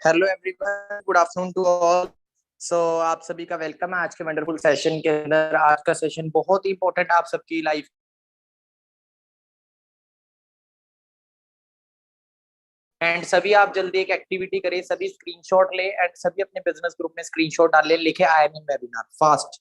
Hello everyone, good afternoon to all. So आप सभी का वेलकम है आज के वंडरफुल सेशन के अंदर। आज का सेशन बहुत ही इंपॉर्टेंट आप सबकी लाइफ एंड सभी आप जल्दी एक एक्टिविटी करें, सभी स्क्रीनशॉट ले एंड सभी अपने बिजनेस ग्रुप में स्क्रीनशॉट डाल ले, लिखे I am in webinar fast.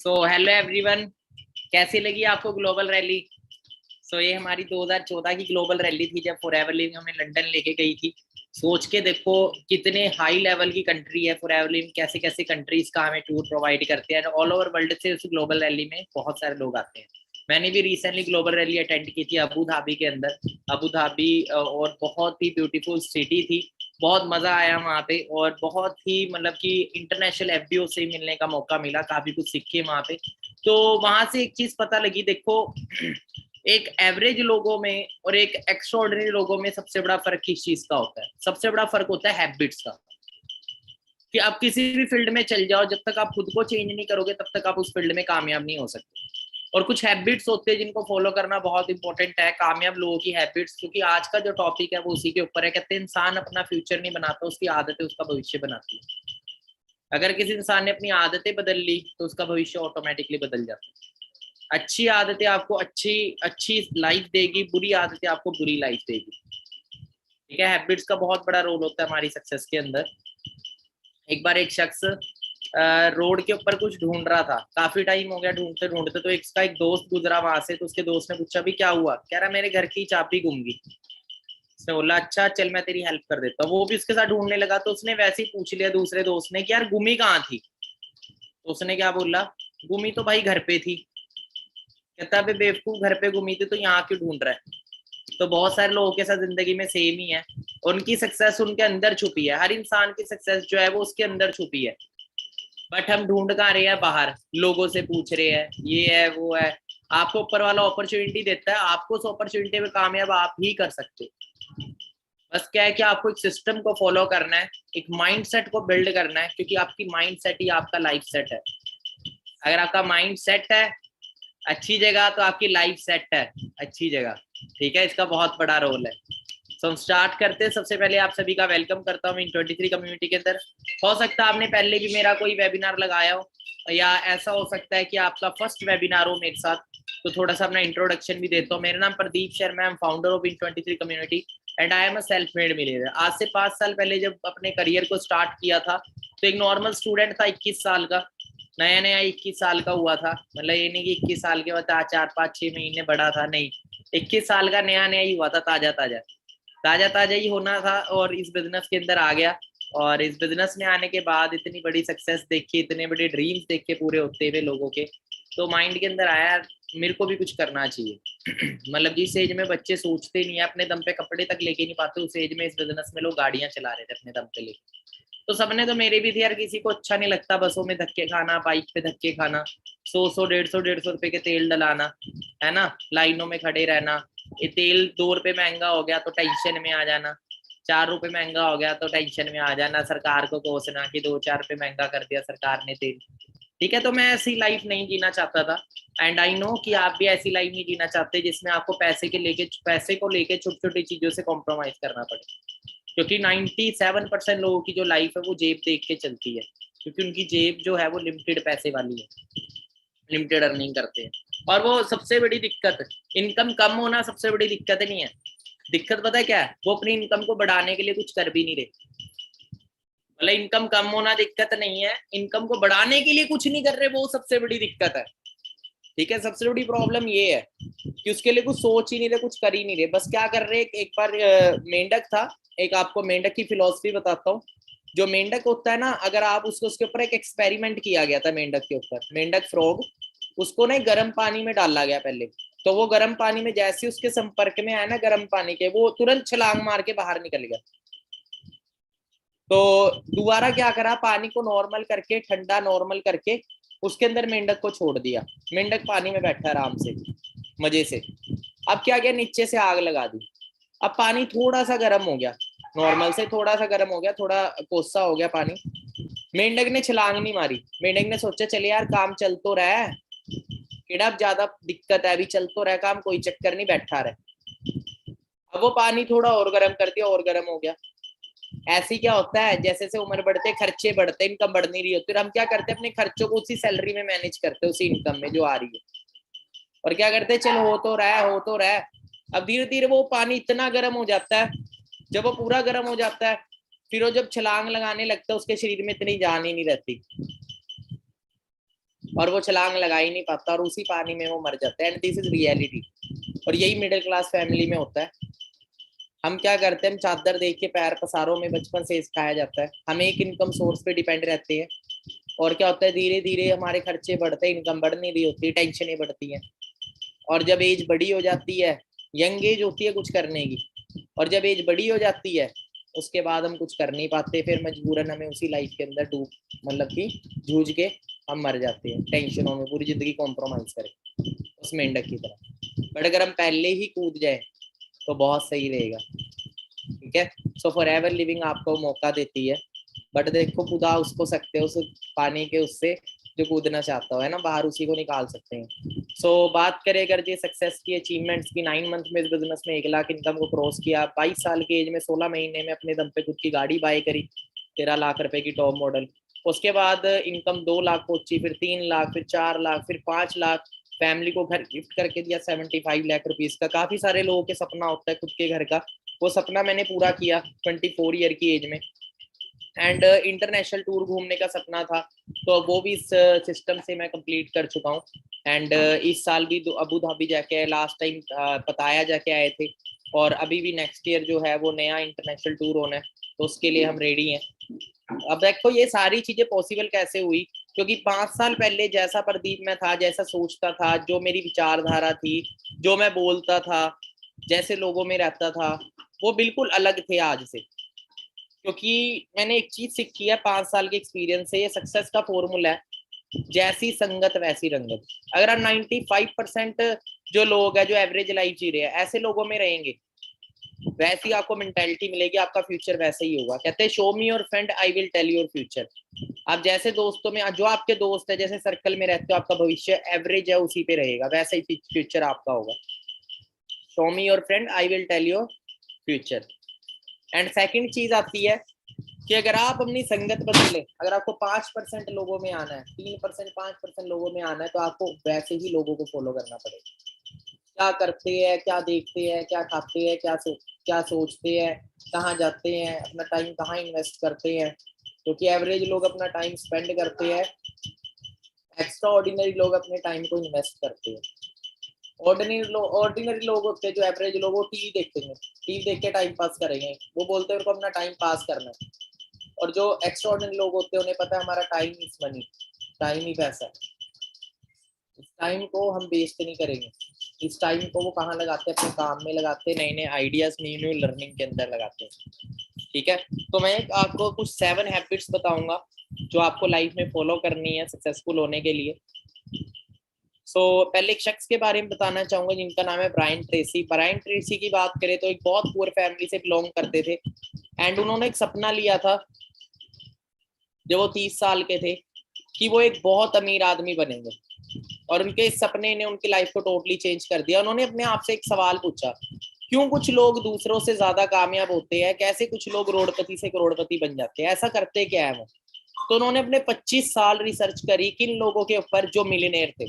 So hello everyone, कैसी लगी आपको ग्लोबल रैली? ये हमारी 2014 की ग्लोबल रैली थी, जब फॉरएवर लिविंग हमें लंदन लेके गई थी। सोच के देखो कितने हाई लेवल की कंट्री है फॉरएवर लिविंग, कैसे कैसे कंट्रीज का हमें टूर प्रोवाइड करते हैं। ऑल ओवर वर्ल्ड से उस ग्लोबल रैली में बहुत सारे लोग आते हैं। मैंने भी रिसेंटली ग्लोबल रैली अटेंड की थी अबू धाबी के अंदर। अबू धाबी और बहुत ही ब्यूटीफुल सिटी थी, बहुत मजा आया वहाँ पे, और बहुत ही मतलब कि इंटरनेशनल एफबीओ से मिलने का मौका मिला, काफी कुछ सीखे वहाँ पे। तो वहां से एक चीज पता लगी, देखो एक एवरेज लोगों में और एक एक्स्ट्राऑर्डिनरी लोगों में सबसे बड़ा फर्क किस चीज का होता है? सबसे बड़ा फर्क होता है हैबिट्स का। कि आप किसी भी फील्ड में चल जाओ, जब तक आप खुद को चेंज नहीं करोगे तब तक आप उस फील्ड में कामयाब नहीं हो सकते। और कुछ हैबिट्स होते हैं जिनको फॉलो करना बहुत इंपॉर्टेंट है, कामयाब लोगों की हैबिट्स। क्योंकि आज का जो टॉपिक है वो उसी के ऊपर है। कहते हैं इंसान अपना फ्यूचर नहीं बनाता, उसकी आदतें उसका भविष्य बनाती है। अगर किसी इंसान ने अपनी आदतें बदल ली तो उसका भविष्य ऑटोमेटिकली बदल जाता है। अच्छी आदतें आपको अच्छी अच्छी लाइफ देगी, बुरी आदतें आपको बुरी लाइफ देगी। ठीक है, हैबिट्स का बहुत बड़ा रोल होता है हमारी सक्सेस के अंदर। एक बार एक शख्स रोड के ऊपर कुछ ढूंढ रहा था, काफी टाइम हो गया ढूंढते ढूंढते। तो इसका एक दोस्त गुजरा वहां से, तो उसके दोस्त ने पूछा भी क्या हुआ? कह रहा मेरे घर की चाबी गुम गई। उसने बोला अच्छा चल मैं तेरी हेल्प कर देता हूँ। वो भी उसके साथ ढूंढने लगा, तो उसने वैसे ही पूछ लिया दूसरे दोस्त ने कि यार गुमी कहाँ थी? तो उसने क्या बोला, गुमी तो भाई घर पे थी। कहता है बेवकूफ, घर पे गुमी थी तो यहाँ क्यों ढूंढ रहा है? तो बहुत सारे लोगों के साथ जिंदगी में सेम ही है। उनकी सक्सेस उनके अंदर छुपी है। हर इंसान की सक्सेस जो है वो उसके अंदर छुपी है, बट हम ढूंढ कहाँ रहे हैं? बाहर लोगों से पूछ रहे हैं, ये है वो है। आपको ऊपर वाला अपॉर्चुनिटी देता है, आपको उस अपॉर्चुनिटी में कामयाब आप ही कर सकते हो। बस क्या है कि आपको एक सिस्टम को फॉलो करना है, एक माइंडसेट को बिल्ड करना है, क्योंकि आपकी माइंडसेट ही आपका लाइफ सेट है। अगर आपका माइंड सेट है अच्छी जगह तो आपकी लाइफ सेट है अच्छी जगह। ठीक है, इसका बहुत बड़ा रोल है। हम स्टार्ट करते हैं। सबसे पहले आप सभी का वेलकम करता हूँ इन 23 कम्युनिटी के अंदर। हो सकता है आपने पहले भी मेरा कोई वेबिनार लगाया हो, या ऐसा हो सकता है कि आपका फर्स्ट वेबिनार हो मेरे साथ। तो थोड़ा सा अपना इंट्रोडक्शन भी देता हूँ। मेरा नाम Pradeep Sharma, I am founder of in 23 community and I am a self made millionaire. आज से 5 साल पहले जब अपने करियर को स्टार्ट किया था, तो एक नॉर्मल स्टूडेंट था, 21 साल का, नया नया 21 साल का हुआ था। मतलब ये नहीं कि 21 साल के बाद 4-5-6 महीने बड़ा था, नहीं, 21 साल का नया नया ही हुआ था, ताजा ताजा ताजा ताजा ही होना था। और इस बिजनेस के अंदर आ गया, और इस बिजनेस में आने के बाद इतनी बड़ी सक्सेस देखी, इतने बड़े ड्रीम्स देख के पूरे होते हुए लोगों के, तो माइंड के अंदर आया मेरे को भी कुछ करना चाहिए। मतलब जिस एज में बच्चे सोचते नहीं है, अपने दम पे कपड़े तक लेके नहीं पाते, उस एज में इस बिजनेस में लोग गाड़ियां चला रहे थे अपने दम पे लेके। तो सबने, तो मेरे भी थे यार, किसी को अच्छा नहीं लगता बसों में धक्के खाना, बाइक पे धक्के खाना, 100 150 रुपए के तेल डलाना, है ना, लाइनों में खड़े रहना। ये तेल 2 रुपए महंगा हो गया तो टेंशन में आ जाना, 4 रुपए महंगा हो गया तो टेंशन में आ जाना, सरकार को कोसना कि 2-4 रुपए महंगा कर दिया सरकार ने तेल। ठीक है, तो मैं ऐसी लाइफ नहीं जीना चाहता था। एंड आई नो कि आप भी ऐसी लाइफ नहीं जीना चाहते जिसमें आपको पैसे को लेके छोटी छोटी चीजों से कॉम्प्रोमाइज करना पड़े। क्योंकि 97% लोगों की जो लाइफ है वो जेब देख के चलती है, क्योंकि उनकी जेब जो है वो लिमिटेड पैसे वाली है, लिमिटेड अर्निंग करते हैं। और वो सबसे बड़ी दिक्कत, इनकम कम होना सबसे बड़ी दिक्कत नहीं है। दिक्कत पता है क्या है? वो अपनी इनकम को बढ़ाने के लिए कुछ कर भी नहीं रहे। मतलब इनकम कम होना दिक्कत नहीं है, इनकम को बढ़ाने के लिए कुछ नहीं कर रहे, वो सबसे बड़ी दिक्कत है। ठीक है, सबसे बड़ी प्रॉब्लम ये है कि उसके लिए कुछ सोच ही नहीं रहे, कुछ कर ही नहीं रहे, बस क्या कर रहे। एक बार मेंढक था, एक आपको मेंढक की फिलॉसफी बताता हूँ। जो मेंढक होता है ना, अगर आप उसको, उसके ऊपर एक एक्सपेरिमेंट किया गया था मेंढक के ऊपर, मेंढक फ्रॉग, उसको ना गर्म पानी में डाला गया पहले। तो वो गर्म पानी में जैसे उसके संपर्क में आया ना गर्म पानी के, वो तुरंत छलांग मार के बाहर निकल गया। तो दोबारा क्या करा, पानी को नॉर्मल करके, ठंडा नॉर्मल करके उसके अंदर मेंढक को छोड़ दिया। मेंढक पानी में बैठा आराम से मजे से। अब क्या किया, नीचे से आग लगा दी। अब पानी थोड़ा सा गर्म हो गया, नॉर्मल से थोड़ा सा गर्म हो गया, थोड़ा कोसा हो गया पानी। मेंढक ने छलांग नहीं मारी। मेंढक ने सोचा चले यार काम चल तो रहा है, केड़ा अब ज्यादा दिक्कत है, अभी चल तो रहा है काम, कोई चक्कर नहीं, बैठा रहे। अब वो पानी थोड़ा और गर्म कर दिया, और गर्म हो गया। ऐसे क्या होता है, जैसे जैसे उम्र बढ़ते खर्चे बढ़ते, इनकम बढ़ नहीं रही होती, हम क्या करते हैं अपने खर्चों को उसी सैलरी में मैनेज करते हैं, उसी इनकम में जो आ रही है। और क्या करते हैं, चलो हो तो रहा है, हो तो रहा है। अब धीरे धीरे वो पानी इतना गर्म हो जाता है, जब वो पूरा गर्म हो जाता है, फिर वो जब छलांग लगाने लगता है उसके शरीर में इतनी जान ही नहीं रहती। और वो छलांग लगा ही नहीं पाता और उसी पानी में वो मर जाता है। And this is reality. और यही मिडिल क्लास फैमिली में होता है। हम क्या करते हैं, हम चादर देख के पैर पसारों में बचपन से सिखाया जाता है, हम एक इनकम सोर्स पे डिपेंड रहते हैं। और क्या होता है, धीरे धीरे हमारे खर्चे बढ़ते हैं, इनकम बढ़ नहीं रही होती, टेंशनें बढ़ती हैं। और जब एज बड़ी हो जाती है, यंग एज होती है कुछ करने की, और जब एज बड़ी हो जाती है उसके बाद हम कुछ कर नहीं पाते, फिर मजबूरन हमें उसी लाइफ के अंदर डूब मतलब कि जूझ के हम मर जाते हैं टेंशनों में, पूरी जिंदगी कॉम्प्रोमाइज करके उस मेंढक की तरह। बट अगर हम पहले ही कूद जाए तो बहुत सही रहेगा। ठीक है, सो फॉर एवर लिविंग आपको मौका देती है, बट देखो कूदा उसको सकते हो, उस पानी के उससे जो कूदना चाहता हो, है ना, बाहर उसी को निकाल सकते हैं। सो बात करें अगर ये सक्सेस की अचीवमेंट्स की, 9 मंथ में इस बिजनेस में 1 लाख इनकम को क्रॉस किया, 22 साल की एज में 16 महीने में अपने दम पे खुद की गाड़ी बाय करी 13 लाख रुपए की टॉप मॉडल। उसके बाद इनकम 2 लाख पहुंची, फिर 3 लाख, फिर 4 लाख, फिर 5 लाख, फैमिली को घर गिफ्ट करके दिया 75 लाख रुपीज का। काफी सारे लोगों के सपना होता है खुद के घर का, वो सपना मैंने पूरा किया 24 ईयर की एज में। एंड इंटरनेशनल टूर घूमने का सपना था, तो वो भी इस सिस्टम से मैं कंप्लीट कर चुका हूँ। एंड इस साल भी अबू धाबी जाके लास्ट टाइम पताया जाके आए थे, और अभी भी नेक्स्ट ईयर जो है वो नया इंटरनेशनल टूर होना है, तो उसके लिए हम रेडी हैं। अब देखो ये सारी चीजें पॉसिबल कैसे हुई, क्योंकि 5 साल पहले जैसा प्रदीप मैं था, जैसा सोचता था, जो मेरी विचारधारा थी, जो मैं बोलता था, जैसे लोगों में रहता था, वो बिल्कुल अलग थे आज से। क्योंकि मैंने एक चीज सीखी है 5 साल के एक्सपीरियंस से, ये सक्सेस का फॉर्मूला है, जैसी संगत वैसी रंगत। अगर आप 95% जो लोग है जो एवरेज लाइफ जी रहे हैं ऐसे लोगों में रहेंगे, वैसी आपको मेंटेलिटी मिलेगी, आपका फ्यूचर वैसे ही होगा। कहते हैं show me your friend I will tell your future. आप जैसे दोस्तों में, जो आपके दोस्त है, जैसे सर्कल में रहते हो, आपका भविष्य एवरेज है उसी पे रहेगा, वैसा ही फ्यूचर आपका होगा। Show me your friend I will tell your future. And second चीज आती है कि अगर आप अपनी संगत बदले, अगर आपको 5% लोगों में आना है, 3% 5% लोगों में आना है, तो आपको वैसे ही लोगों को फॉलो करना पड़ेगा। क्या करते हैं, क्या देखते हैं, क्या खाते हैं, क्या सोचते हैं, कहाँ जाते हैं, अपना टाइम कहाँ इन्वेस्ट करते हैं, क्योंकि एवरेज लोग अपना टाइम स्पेंड करते हैं, एक्स्ट्रा ऑर्डिनरी लोग अपने टाइम को इन्वेस्ट करते हैं। ऑर्डिनरी लोग होते हैं जो एवरेज लोग, वो टीवी देखेंगे, टीवी देख के टाइम पास करेंगे, वो बोलते हैं उनको अपना टाइम पास करना है। और जो एक्स्ट्रा ऑर्डिनरी लोग होते हैं उन्हें पता है हमारा टाइम इज मनी, टाइम ही पैसा है, इस टाइम को हम वेस्ट नहीं करेंगे। इस टाइम को वो कहाँ लगाते हैं, अपने काम में लगाते हैं, नए नए आइडियाज, न्यू न्यू लर्निंग के अंदर लगाते हैं। ठीक है, तो मैं आपको कुछ 7 हैबिट्स बताऊंगा जो आपको लाइफ में फॉलो करनी है सक्सेसफुल होने के लिए। पहले एक शख्स के बारे में बताना चाहूंगा जिनका नाम है ब्रायन ट्रेसी। ब्रायन ट्रेसी की बात करें तो एक बहुत पुअर फैमिली से बिलोंग करते थे, एंड उन्होंने एक सपना लिया था जब वो 30 साल के थे कि वो एक बहुत अमीर आदमी बनेंगे, और उनके इस सपने ने उनकी लाइफ को टोटली चेंज कर दिया। उन्होंने अपने आप से एक सवाल पूछा, क्यों कुछ लोग दूसरों से ज्यादा कामयाब होते हैं, कैसे कुछ लोग करोड़पति से करोड़पति बन जाते हैं, ऐसा करते क्या है वो। तो उन्होंने अपने 25 साल रिसर्च करी किन लोगों के ऊपर जो मिलियनेयर थे,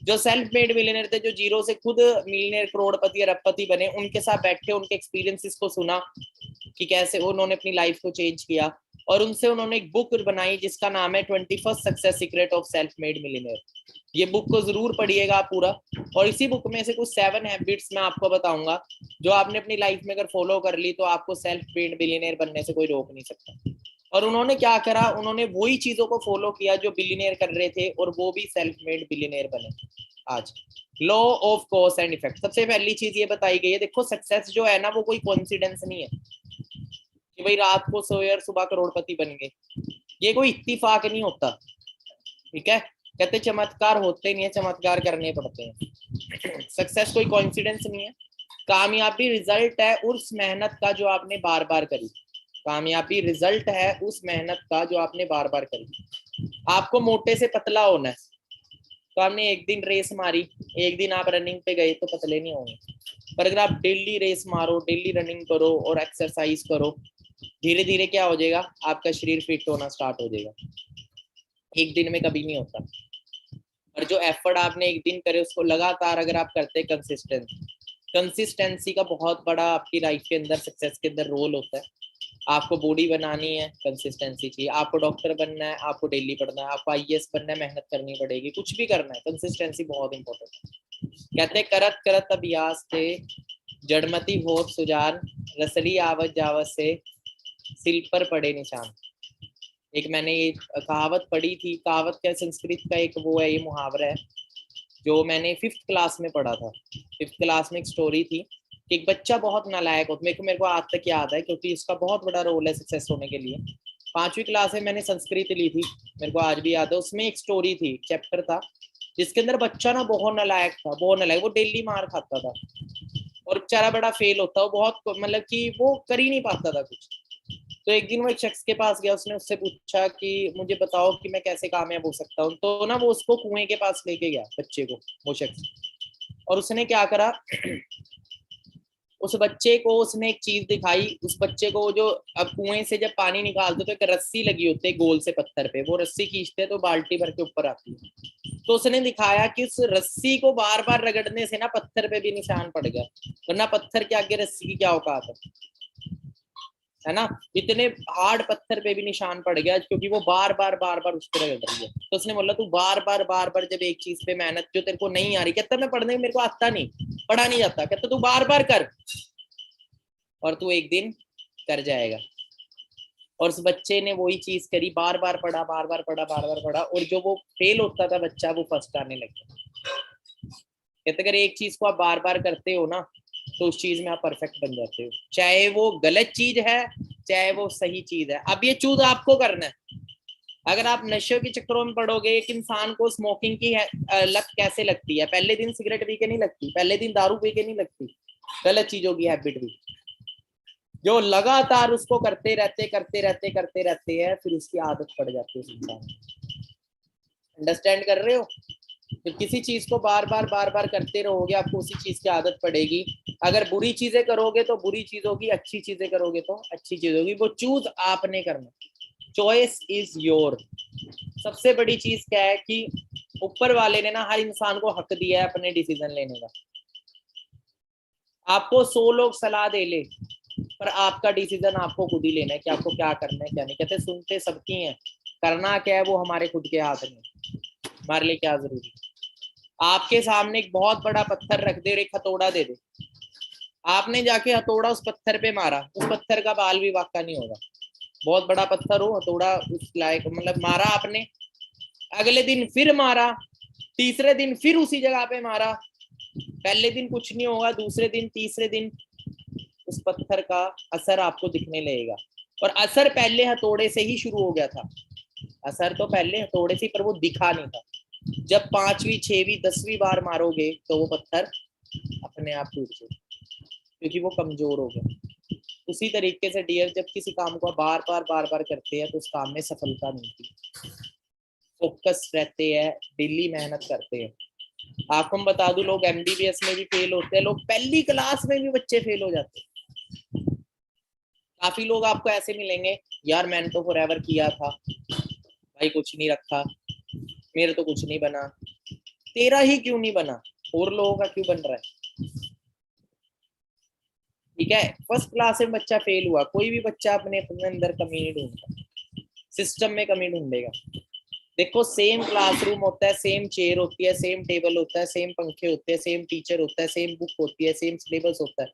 जो सेल्फ मेड मिलियनेयर थे, जो जीरो से खुद मिलियनेयर करोड़पति अरबपति बने, उनके साथ बैठे, उनके एक्सपीरियंसेस को सुना कि कैसे उन्होंने अपनी लाइफ को चेंज किया, और उनसे उन्होंने एक बुक बनाई जिसका नाम है 21st success secret of self made millionaire. ये बुक को जरूर पढ़िएगा पूरा, और इसी बुक में से कुछ 7 हैबिट्स मैं आपको बताऊंगा जो आपने अपनी लाइफ में अगर फॉलो कर ली तो आपको सेल्फ मेड मिलियनेयर बनने से कोई रोक नहीं सकता। और उन्होंने क्या करा, उन्होंने वही चीजों को फॉलो किया जो बिलियनेयर कर रहे थे, और वो भी सेल्फ मेड बिलियनेयर बने आज। Law of cause and effect, सबसे पहली चीज ये बताई गई है, देखो सक्सेस जो है ना वो कोई कोइंसिडेंस नहीं है कि भाई रात को सोए और सुबह करोड़पति बन गए, ये कोई इत्तेफाक नहीं होता। ठीक है, कहते चमत्कार होते नहीं है, चमत्कार करने पड़ते हैं। सक्सेस कोई कोइंसिडेंस नहीं है, कामयाबी रिजल्ट है उस मेहनत का जो आपने बार बार करी। कामयाबी रिजल्ट है उस मेहनत का जो आपने बार बार करी। आपको मोटे से पतला होना है, तो आपने एक दिन रेस मारी, एक दिन आप रनिंग पे गए तो पतले नहीं होंगे। पर अगर आप डेली रेस मारो, डेली रनिंग करो और एक्सरसाइज करो, धीरे धीरे क्या हो जाएगा, आपका शरीर फिट होना स्टार्ट हो जाएगा। एक दिन में कभी नहीं होता, और जो एफर्ट आपने एक दिन करे उसको लगातार अगर आप करते हैं, कंसिस्टेंसी का बहुत बड़ा आपकी लाइफ के अंदर सक्सेस के अंदर रोल होता है। आपको बॉडी बनानी है, कंसिस्टेंसी चाहिए। आपको डॉक्टर बनना है, आपको डेली पढ़ना है। आपको आईएएस बनना है, मेहनत करनी पड़ेगी। कुछ भी करना है, कंसिस्टेंसी बहुत इंपॉर्टेंट है। कहते करत करत अभ्यास से जड़मती होत सुजान, रसड़ी आवत जावत से सिल पर पड़े निशान। एक मैंने ये कहावत पढ़ी थी। कहावत क्या, संस्कृत का एक वो है, ये मुहावरा है जो मैंने 5th क्लास में पढ़ा था। 5th क्लास में एक स्टोरी थी कि एक बच्चा बहुत नालायक होता, मेरे को आज तक याद है क्योंकि इसका बहुत बड़ा रोल है सक्सेस होने के लिए। 5वीं क्लास में मैंने संस्कृत ली थी, मेरे को आज भी याद है। उसमें एक स्टोरी थी, चैप्टर था जिसके अंदर बच्चा ना बहुत नालायक था, बहुत नालायक। वो डेली मार खाता था और बेचारा बड़ा फेल होता, वो बहुत मतलब कि वो कर ही नहीं पाता था कुछ। तो एक दिन वो एक शख्स के पास गया, उसने उससे पूछा कि मुझे बताओ कि मैं कैसे कामयाब हो सकता हूँ। तो ना वो उसको कुएं के पास लेके गया, बच्चे को, वो शख्स। और उसने क्या करा, उस बच्चे को उसने एक चीज दिखाई। उस बच्चे को जो, अब कुएं से जब पानी निकालते तो एक रस्सी लगी होती है गोल से पत्थर पे, वो रस्सी खींचते तो बाल्टी भर के ऊपर आती है। तो उसने दिखाया कि उस रस्सी को बार बार रगड़ने से ना पत्थर पे भी निशान पड़ गया, वरना पत्थर के आगे रस्सी की क्या औकात है ना। इतने हार्ड पत्थर पे भी निशान पड़ गया क्योंकि वो बार बार उस पर रगड़ रही है। तो उसने बोला तू बार बार जब एक चीज पे मेहनत, जो तेरे को नहीं आ रही, कहता मैं पढ़ने में मेरे को आता नहीं, पढ़ा नहीं जाता, कहता तू बार बार कर और तू एक दिन कर जाएगा। और उस बच्चे ने वही चीज करी, बार बार पढ़ा, बार बार पढ़ा, और जो वो फेल होता था बच्चा, वो फर्स्ट आने लग गया। कहते अगर एक चीज को आप बार बार करते हो ना, तो उस चीज में आप परफेक्ट बन जाते हो, चाहे वो गलत चीज है चाहे वो सही चीज है। अब ये चूज आपको करना है। अगर आप नशे के चक्करों में पड़ोगे, एक इंसान को स्मोकिंग की लत कैसे लगती है, पहले दिन सिगरेट पी के नहीं लगती, पहले दिन दारू पी के नहीं लगती, गलत चीजों की हैबिट भी, जो लगातार उसको करते रहते हैं, फिर उसकी आदत पड़ जाती है उस इंसान। अंडरस्टैंड कर रहे हो? तो किसी चीज को बार बार करते रहोगे, आपको उसी चीज की आदत पड़ेगी। अगर बुरी चीजें करोगे तो बुरी चीज होगी, अच्छी चीजें करोगे तो अच्छी चीज होगी। वो चूज आपने करना, चॉइस इज योर। सबसे बड़ी चीज क्या है कि ऊपर वाले ने ना हर इंसान को हक दिया है अपने डिसीजन लेने का। आपको 100 लोग सलाह दे ले, पर आपका डिसीजन आपको खुद ही लेना है कि आपको क्या करना है क्या नहीं। कहते सुनते सबकी हैं, करना क्या है वो हमारे खुद के हाथ में, हमारे लिए क्या जरूरी है। आपके सामने एक बहुत बड़ा पत्थर रख दे और एक हथौड़ा दे दे, आपने जाके हथौड़ा उस पत्थर पे मारा, उस पत्थर का बाल भी वाका नहीं होगा। बहुत बड़ा पत्थर हो, हथौड़ा उस लायक, मतलब मारा आपने, अगले दिन फिर मारा, तीसरे दिन फिर उसी जगह पे मारा, पहले दिन कुछ नहीं होगा, दूसरे दिन तीसरे दिन उस पत्थर का असर आपको दिखने लगेगा। और असर पहले हथौड़े से ही शुरू हो गया था, असर तो पहले हथौड़े से, पर वो दिखा नहीं था। जब 5वीं 6वीं 10वीं बार मारोगे तो वो पत्थर अपने आप टूट जाएगा, क्योंकि वो कमजोर हो गया। उसी तरीके से डियर, जब किसी काम को बार बार करते हैं तो उस काम में सफलता मिलती है। फोकस रहते हैं, डेली मेहनत करते हैं। आपको हम बता दूं, लोग एमबीबीएस में भी फेल होते हैं, लोग पहली क्लास में भी बच्चे फेल हो जाते हैं। काफी लोग आपको ऐसे मिलेंगे, यार मैंने तो फॉरएवर किया था भाई, कुछ नहीं रखा, मेरे तो कुछ नहीं बना। तेरा ही क्यों नहीं बना, और लोगों का क्यों बन रहा है? ठीक है, फर्स्ट क्लास में बच्चा फेल हुआ, कोई भी बच्चा अपने अंदर कमी नहीं ढूंढता, सिस्टम में कमी ढूंढेगा। देखो सेम क्लासरूम होता है, सेम चेयर होती है, सेम टेबल होता है, सेम पंखे होते हैं, सेम टीचर होता है, सेम बुक होती है, सेम सिलेबस होता है,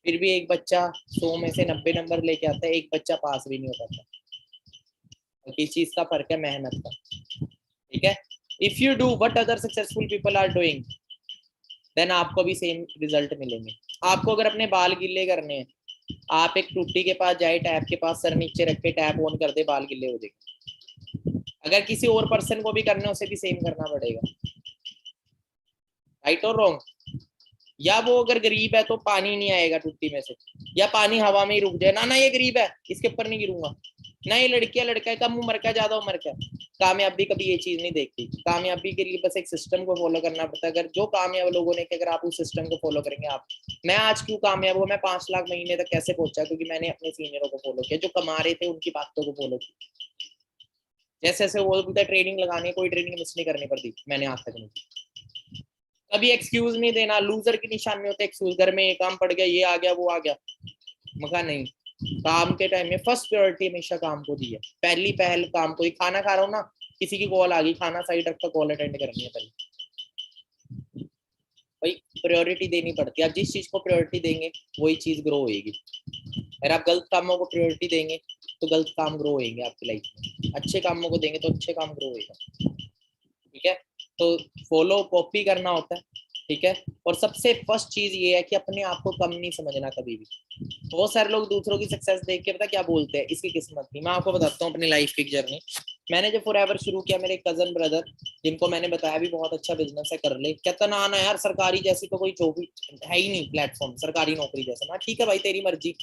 फिर भी एक बच्चा 100 में से 90 नंबर लेके आता है, एक बच्चा पास भी नहीं हो पाता। किस चीज का फर्क है? मेहनत का। ठीक है, if you do what other successful people are doing, then आपको भी सेम रिजल्ट मिलेंगे। आपको अगर अपने बाल गिले करने हैं, आप एक टूटी के पास जाए, टैप के पास सर नीचे रख के टैप ऑन कर दे, बाल गिले हो जाएंगे। अगर किसी और पर्सन को भी करना है, उसे भी सेम करना पड़ेगा। राइट और रॉन्ग? या वो अगर गरीब है तो पानी नहीं आएगा टूटी में से, या पानी हवा में ही रुक जाए, ना ना ये गरीब है इसके ऊपर नहीं गिरूंगा, ना ये लड़की है लड़का है, कम उम्र का ज्यादा उम्र का। कामयाबी कभी ये चीज नहीं देखती। कामयाबी के लिए बस एक सिस्टम को फॉलो करना पड़ता है। अगर जो कामयाब लोगों ने, अगर आप उस सिस्टम को फॉलो करेंगे, आप, मैं आज क्यों कामयाब हुआ, मैं 5 लाख महीने तक कैसे पहुंचा, क्योंकि मैंने अपने सीनियरों को फॉलो किया, जो कमा रहे थे उनकी बातों को फॉलो किया। जैसे जैसे वो बोलता ट्रेनिंग लगानी, कोई ट्रेनिंग मिस नहीं करनी पड़ती, मैंने आज तक नहीं की। कभी एक्सक्यूज नहीं देना, लूजर की निशानी होते एक्सक्यूज, घर में ये काम पड़ गया, ये आ गया, वो आ गया। मगर नहीं, काम के टाइम में फर्स्ट प्रायोरिटी हमेशा काम को दी है, पहली पहल काम को ही। खाना खा रहा हूँ ना, किसी की कॉल आ गई, खाना साइड रख कर कॉल अटेंड करनी है पहले, भाई प्रायोरिटी देनी पड़ती है। आप जिस चीज को प्रायोरिटी देंगे वही चीज ग्रो होएगी। अगर आप गलत कामों को प्रायोरिटी देंगे तो गलत काम ग्रो होएंगे आपकी लाइफ में, अच्छे कामों को देंगे तो अच्छे काम ग्रो होएगा। ठीक है, तो फॉलो कॉपी करना होता है। ठीक है, और सबसे फर्स्ट चीज ये है कि अपने आप को कम नहीं समझना कभी भी। बहुत सारे लोग दूसरों की सक्सेस देख के पता क्या बोलते हैं, इसकी किस्मत थी। मैं आपको बताता हूँ अपनी लाइफ की जर्नी। मैंने जब फॉरएवर शुरू किया, मेरे कजन ब्रदर जिनको मैंने बताया भी बहुत अच्छा बिजनेस है, कर ले, कहता ना आना यार, सरकारी जैसी तो कोई जॉब है ही नहीं प्लेटफॉर्म, सरकारी नौकरी जैसा। ना ठीक है भाई, तेरी मर्जी।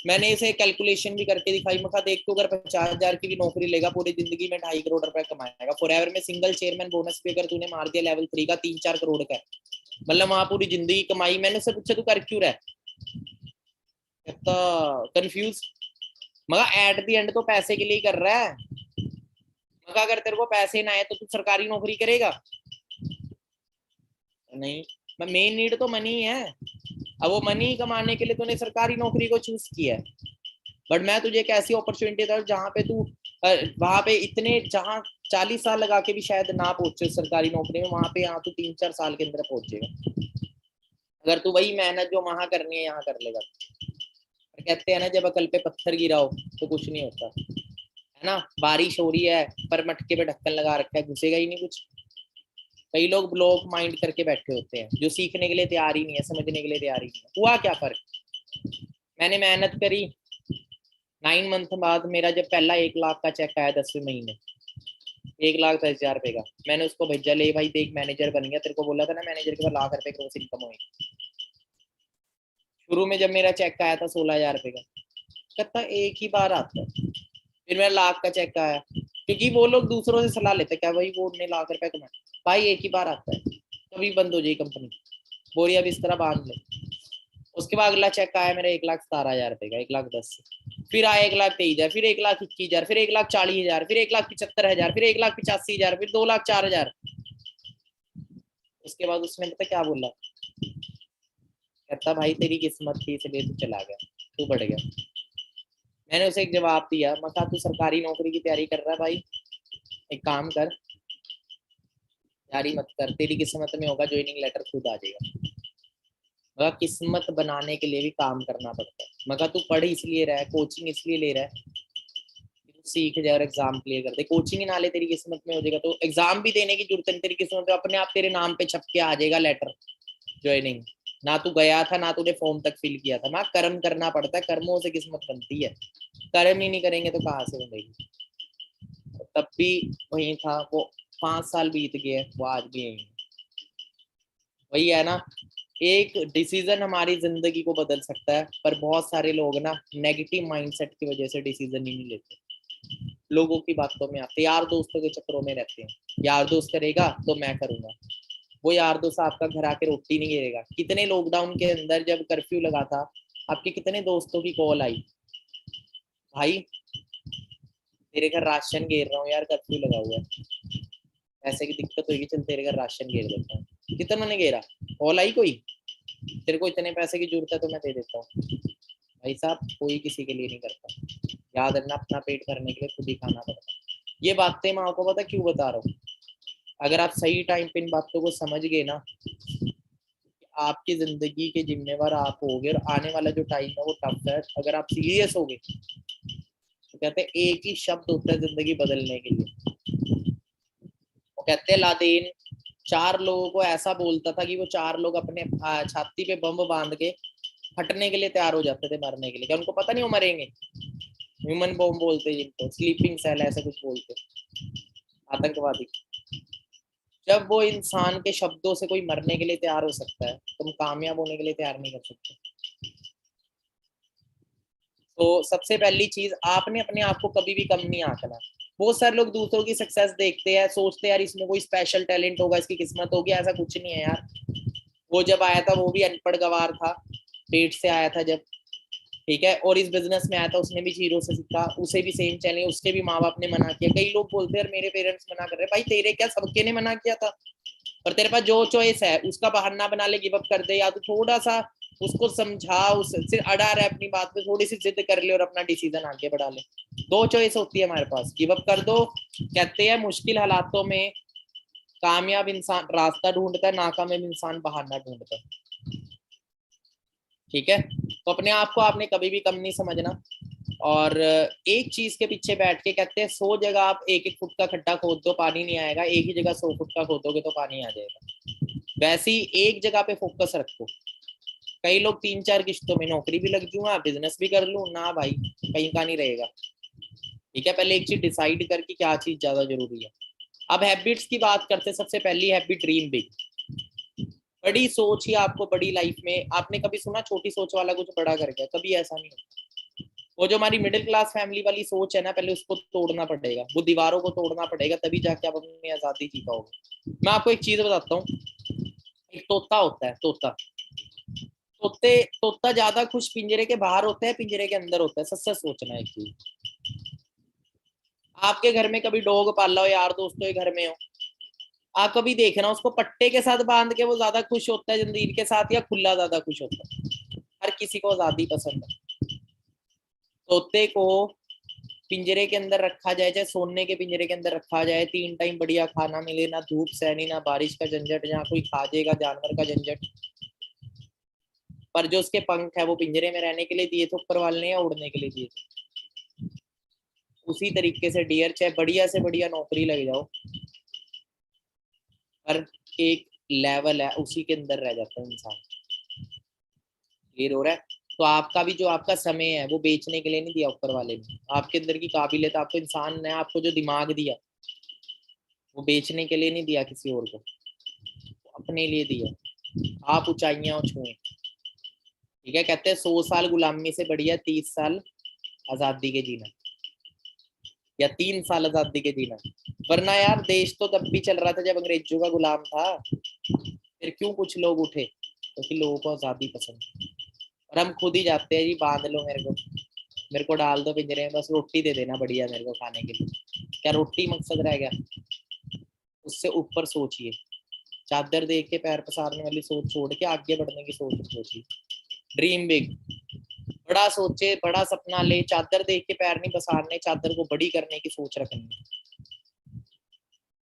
मैंने इसे कैलकुलेशन भी करके दिखाई। मैं देख तो अगर 50,000 की भी नौकरी लेगा पूरी जिंदगी में 2.5 करोड़ रुपए कमाएगा। फॉरएवर में सिंगल चेयरमैन बोनस भी अगर तूने मार दिया लेवल 3 का 3-4 करोड़ का, मतलब वहां पूरी जिंदगी कमाई। मैंने उससे पूछा तू कर क्यों रहा है, कहता कंफ्यूज। मगर एट द एंड तो पैसे के लिए ही कर रहा है। मगर अगर तेरे को पैसे ना आए तो तू सरकारी नौकरी करेगा नहीं। मेन नीड तो मनी है। अब वो मनी कमाने के लिए तूने सरकारी नौकरी को चूज किया है। बट मैं तुझे एक ऐसी अपॉर्चुनिटी था जहाँ पे तू वहां पे इतने, जहाँ 40 साल लगा के भी शायद ना पहुंचे सरकारी नौकरी में, वहां पे यहाँ तू 3-4 साल के अंदर पहुंचेगा अगर तू वही मेहनत जो वहां करनी है यहाँ कर लेगा। कहते हैं ना, जब अकल पे पत्थर गिरा हो तो कुछ नहीं होता है ना। बारिश हो रही है पर मटके पे ढक्कन लगा रखा है, घुसेगा ही नहीं कुछ। कई लोग ब्लॉक माइंड करके बैठे होते हैं जो सीखने के लिए तैयार ही नहीं है, समझने के लिए तैयार ही नहीं है। हुआ क्या फर्क, मैंने मेहनत करी, 9 मंथ बाद मेरा जब पहला 1 लाख का चेक आया 10वें महीने, 1,10,000 रुपए का, मैंने उसको भेजा, ले भाई देख मैनेजर बन गया, तेरे को बोला था ना मैनेजर के पास लाख रुपए ग्रोस इनकम होगी। शुरू में जब मेरा चेक आया था 16,000 रुपए का, कहता एक ही बार आता है। फिर मेरा लाख का चेक आया, क्योंकि वो लोग दूसरों से सलाह लेते क्या भाई वो उन्हें लाख रुपए कमाए, भाई एक ही बार आता है, कभी बंद हो जाए कंपनी, बोरिया बिस्तरा बांध ले। उसके बाद अगला चेक आया मेरा 1,17,000 रुपए का, 1,10,000 फिर आया 1,23,000, फिर 1,21,000, फिर 1,40,000, फिर 1,75,000, फिर 1,85,000, फिर 2,04,000। उसके बाद उसने पता क्या बोला, कहता भाई तेरी किस्मत थी इसलिए तू चला गया, तू बढ़ गया। मैंने उसे एक जवाब दिया, मैं कहा तू सरकारी नौकरी की तैयारी कर रहा है भाई, एक काम कर, तैयारी मत कर, तेरी किस्मत में होगा ज्वाइनिंग लेटर खुद आ जाएगा। मगर किस्मत बनाने के लिए भी काम करना पड़ता है। मगर तू पढ़ इसलिए रहा है, कोचिंग इसलिए ले रहा है कि तू सीख जाए और एग्जाम क्लियर कर दे। कोचिंग ही ना ले, तेरी किस्मत में हो जाएगा तो एग्जाम भी देने की जरूरत नहीं, तेरी किस्मत में अपने आप तेरे नाम पे छप के आ जाएगा लेटर ज्वाइनिंग। ना तू गया था, ना तूने फॉर्म तक फिल किया था। ना कर्म करना पड़ता है, कर्मों से किस्मत बनती है, कर्म ही नहीं करेंगे तो कहाँ से बनेगी। तब भी वही था वो, 5 साल बीत गए, वो आज भी यही है। वही है ना, एक डिसीजन हमारी जिंदगी को बदल सकता है, पर बहुत सारे लोग ना नेगेटिव माइंडसेट की वजह से डिसीजन ही नहीं लेते, लोगों की बातों में आते, यार दोस्तों के चक्करों में रहते हैं। यार दोस्त करेगा तो मैं करूंगा, वो यार दोस्त आपका घर आके रोटी नहीं गिरेगा। कितने लॉकडाउन के अंदर जब कर्फ्यू लगा था, आपके कितने दोस्तों की कॉल आई, भाई तेरे घर राशन घेर रहा हूँ यार, कर्फ्यू लगा हुआ है, पैसे की दिक्कत होगी, चल तेरे घर राशन घेर देता हूँ। कितना ने घेरा, कॉल आई कोई, तेरे को इतने पैसे की जरूरत है तो मैं दे देता हूँ। भाई साहब कोई किसी के लिए नहीं करता, याद रखना अपना पेट भरने के लिए खुद ही खाना पड़ता है। ये बातें मैं आपको पता क्यों बता रहा हूँ, अगर आप सही टाइम पे इन बातों को समझ गए ना, आपकी जिंदगी के जिम्मेवार आप होगे, और आने वाला जो टाइम है वो टफ है। अगर आप सीरियस होगे तो कहते हैं एक ही शब्द होता है जिंदगी बदलने के लिए, वो कहते हैं लादेन 4 लोगों को ऐसा बोलता था कि वो 4 लोग अपने छाती पे बम बांध के फटने के लिए तैयार हो जाते थे, मरने के लिए। क्या उनको पता नहीं वो मरेंगे? ह्यूमन बॉम्ब बोलते जिनको, स्लीपिंग सेल ऐसा कुछ बोलते, आतंकवादी। जब वो इंसान के शब्दों से कोई मरने के लिए तैयार हो सकता है, तुम कामयाब होने के लिए तैयार नहीं कर सकते। तो सबसे पहली चीज, आपने अपने आप को कभी भी कम नहीं आंकना। बहुत सारे लोग दूसरों की सक्सेस देखते हैं, सोचते हैं यार इसमें कोई स्पेशल टैलेंट होगा, इसकी किस्मत होगी, ऐसा कुछ नहीं है यार। वो जब आया था वो भी अनपढ़ गवार था, पेट से आया था जब, ठीक है, और इस बिजनेस में आया था, उसने भी जीरो से सीखा, उसे भी सेम चैलेंज, उसके भी माँ बाप ने मना किया। कई लोग बोलते हैं मेरे पेरेंट्स मना कर रहे, भाई तेरे क्या, सबके ने मना किया था। और तेरे पास जो चॉइस है उसका बहाना बना ले, गिव अप कर दे, या तो थोड़ा सा उसको समझा, उससे अड़ा रहे अपनी बात पे, थोड़ी सी जिद कर ले और अपना डिसीजन आगे बढ़ा ले। दो चॉइस होती है हमारे पास, गिव अप कर दो, कहते हैं मुश्किल हालातों में कामयाब इंसान रास्ता ढूंढता है, नाकामयाब इंसान बहाना ढूंढता है। ठीक है, तो अपने आप को आपने कभी भी कम नहीं समझना। और एक चीज के पीछे बैठ के, कहते हैं 100 जगह आप 1-1 फुट का खड्डा खोद दो, पानी नहीं आएगा, एक ही जगह 100 फुट का खोदोगे तो पानी आ जाएगा। वैसे ही एक जगह पे फोकस रखो। कई लोग 3-4 किश्तों में नौकरी भी लग जाऊंगा, बिजनेस भी कर लूं ना, भाई कहीं का नहीं रहेगा। ठीक है, पहले एक चीज डिसाइड कर कि क्या चीज ज्यादा जरूरी है। अब हैबिट्स की बात करते हैं। सबसे पहली हैबिट, ड्रीम बिग। बड़ी सोच ही आपको बड़ी लाइफ में, आपने कभी सुना छोटी सोच वाला कुछ बड़ा कर गया? कभी ऐसा नहीं होता। वो जो हमारी मिडिल क्लास फैमिली वाली सोच है ना, पहले उसको तोड़ना पड़ेगा, वो दीवारों को तोड़ना पड़ेगा, तभी जाके आप अपनी आजादी जी पाओगे। मैं आपको एक चीज बताता हूँ। एक तोता होता है, तोता, तोता ज्यादा खुश पिंजरे के बाहर होता है, पिंजरे के अंदर होता है? सच सच सोचना है एक चीज। आपके घर में कभी डॉग पाला हो, यार दोस्तों के घर में हो, आप कभी देखना उसको पट्टे के साथ बांध के वो ज्यादा खुश होता है जंजीर के साथ, या खुला ज्यादा खुश होता है? हर किसी को आजादी पसंद है। तोते को पिंजरे के अंदर रखा जाए, चाहे सोने के पिंजरे के अंदर रखा जाए, 3 टाइम बढ़िया खाना मिले, ना धूप सहनी, ना बारिश का झंझट, जहाँ कोई खा जाएगा जानवर का झंझट। पर जो उसके पंख है वो पिंजरे में रहने के लिए दिए थे ऊपर वाले ने, या उड़ने के लिए दिए थे? उसी तरीके से डियर, चाहे बढ़िया से बढ़िया नौकरी लग जाओ, पर एक लेवल है उसी के अंदर रह जाता है इंसान। क्लियर हो रहा है? तो आपका भी जो आपका समय है वो बेचने के लिए नहीं दिया ऊपर वाले ने। आपके अंदर की काबिलियत, आपको इंसान ने आपको जो दिमाग दिया वो बेचने के लिए नहीं दिया किसी और को, अपने लिए दिया। आप ऊंचाइयां छुए। ठीक है, कहते हैं 100 साल गुलामी से बढ़िया 30 साल आजादी के जीना, या 3 साल आजादी के जीना। वरना यार देश तो तब भी चल रहा था जब अंग्रेजों का गुलाम था। फिर क्यों कुछ लोग उठे? क्योंकि लोगों को आजादी पसंद है। और हम खुद ही जाते हैं, जी बांध लो मेरे को डाल दो पिंजरे में, बस रोटी दे देना बढ़िया मेरे को खाने के लिए। क्या रोटी मकसद रह गया? उससे ऊपर सोचिए। चादर देख के पैर पसारने वाली सोच छोड़ के आगे बढ़ने की सोच सोचिए। ड्रीम बिग, बड़ा सोचे, बड़ा सपना ले। चादर देख के पैर नहीं पसारने, चादर को बड़ी करने की सोच रखनी।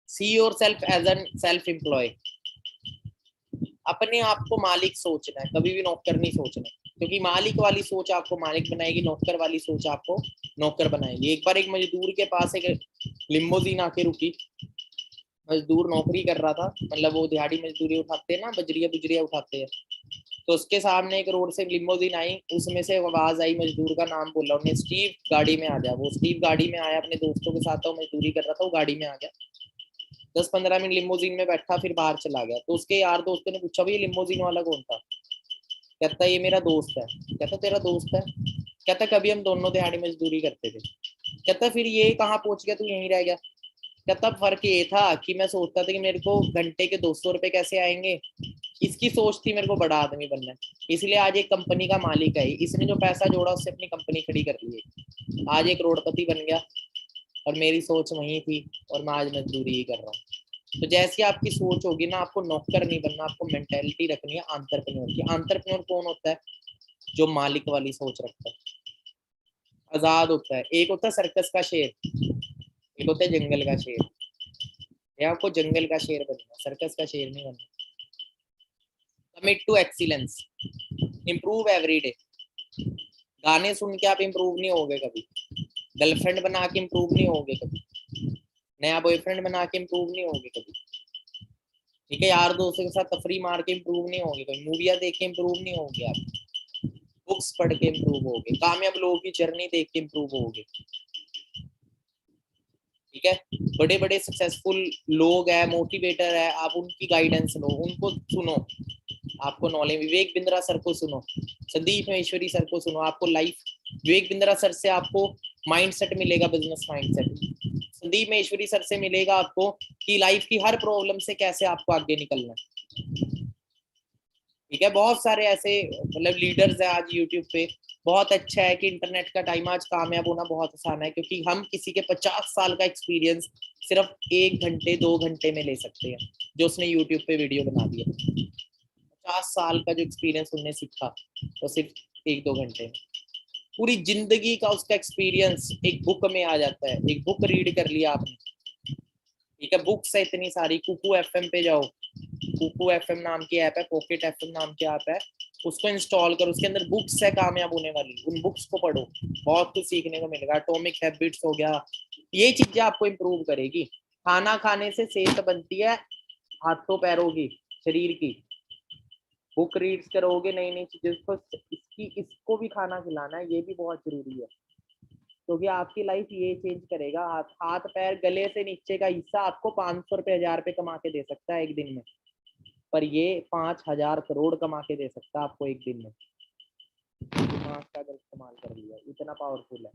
See yourself as an self employ. अपने आप को मालिक सोचना है, कभी भी नौकर नहीं सोचना है। क्योंकि मालिक वाली सोच आपको मालिक बनाएगी, नौकर वाली सोच आपको नौकर बनाएगी। एक बार एक मजदूर के पास एक लिम्बोजीन आके रुकी। मजदूर नौकरी कर रहा था, मतलब वो दिहाड़ी मजदूरी उठाते हैं ना, बजरिया बुजरिया उठाते हैं। तो उसके सामने एक रोड से लिम्बोजीन आई, उसमें से आवाज आई, मजदूर का नाम बोला उन्हें, स्टीव गाड़ी में आ जा। वो स्टीव गाड़ी में आया, अपने दोस्तों के साथ वो मजदूरी कर रहा था, वो गाड़ी में आ गया। 10-15 मिनट लिम्बोजीन में बैठा, फिर बाहर चला गया। तो उसके यार दोस्तों ने पूछा, भाई लिम्बोजीन वाला कौन था? कहता ये मेरा दोस्त है। कहता तेरा दोस्त है? कहता कभी हम दोनों दिहाड़ी मजदूरी करते थे। कहता फिर ये कहाँ पहुंच गया, तू यहीं रह गया? कहता फर्क ये था कि मैं सोचता था कि मेरे को घंटे के 200 रुपए कैसे आएंगे। इसकी सोच थी मेरे को बड़ा आदमी बनना है, इसलिए आज एक कंपनी का मालिक है। इसने जो पैसा जोड़ा उससे अपनी कंपनी खड़ी कर ली है, आज एक करोड़पति बन गया। और मेरी सोच वही थी, और मैं आज मजदूरी ही कर रहा हूँ। तो जैसी आपकी सोच होगी ना, आपको नौकर नहीं बनना, आपको मेंटेलिटी रखनी है एंटरप्रेन्योर की। एंटरप्रेन्योर कौन होता है? जो मालिक वाली सोच रखता है, आजाद होता है। एक होता है सर्कस का शेर, एक होता है जंगल का शेर। या आपको जंगल का शेर बनना, सर्कस का शेर नहीं बनना। Commit to excellence, improve every day. गाने सुन के आप इम्प्रूव नहीं होगे कभी, गर्लफ्रेंड बना के इम्प्रूव नहीं होगे कभी, नया बॉयफ्रेंड बना के इम्प्रूव नहीं होगे कभी। ठीक है, यार दोस्तों के साथ तफरी मार के इम्प्रूव नहीं होगे कभी, मूवियाँ देख के इम्प्रूव नहीं होगे आप, बुक्स पढ़ के इम्प्रूव होगे, कामयाब लोगों की जर्नी देख के इम्प्रूव होगे। ठीक है, बड़े बड़े सक्सेसफुल लोग हैं, मोटिवेटर है, आप उनकी गाइडेंस लो, उनको सुनो, आपको नॉलेज। विवेक बिंद्रा सर को सुनो, संदीप महेश्वरी सर को सुनो, आपको लाइफ। विवेक बिंद्रा सर से आपको माइंडसेट मिलेगा, business mindset. Sandeep Maheshwari sir से मिलेगा आपको कि लाइफ की हर प्रॉब्लम से कैसे आपको आगे निकलना है। ठीक है, बहुत सारे ऐसे मतलब लीडर्स हैं आज यूट्यूब पे। बहुत अच्छा है कि इंटरनेट का टाइम, आज कामयाब होना बहुत आसान है, क्योंकि हम किसी के 50 साल का एक्सपीरियंस सिर्फ 1 घंटे 2 घंटे में ले सकते हैं, जो उसने यूट्यूब पे वीडियो बना दिया। 50 साल का जो एक्सपीरियंस उनने सीखा वो सिर्फ 1-2 घंटे में। पूरी जिंदगी का उसका एक्सपीरियंस एक बुक में आ जाता है। एक बुक रीड कर लिया आपने, ठीक है, बुक्स है इतनी सारी। कुकू एफएम पे जाओ, कुकू एफएम नाम की ऐप है, पॉकेट एफएम नाम की ऐप है, उसको इंस्टॉल करो। उसके अंदर बुक्स है कामयाब होने वाली, उन बुक्स को पढ़ो, बहुत कुछ सीखने को मिलेगा। एटॉमिक हैबिट्स हो गया, ये चीजें आपको इम्प्रूव करेगी। खाना खाने से सेहत बनती है हाथों पैरों की, शरीर की। बुक रीड्स करोगे, नई नई चीजें, इसको भी खाना खिलाना है, ये भी बहुत जरूरी है, क्योंकि आपकी लाइफ ये चेंज करेगा। हाथ पैर गले से नीचे का हिस्सा आपको 500 रुपए 1000 रुपए कमा के दे सकता है एक दिन में, पर ये 5000 करोड़ कमा के दे सकता है आपको एक दिन में, दिमाग का अगर इस्तेमाल कर लिया। इतना पावरफुल है,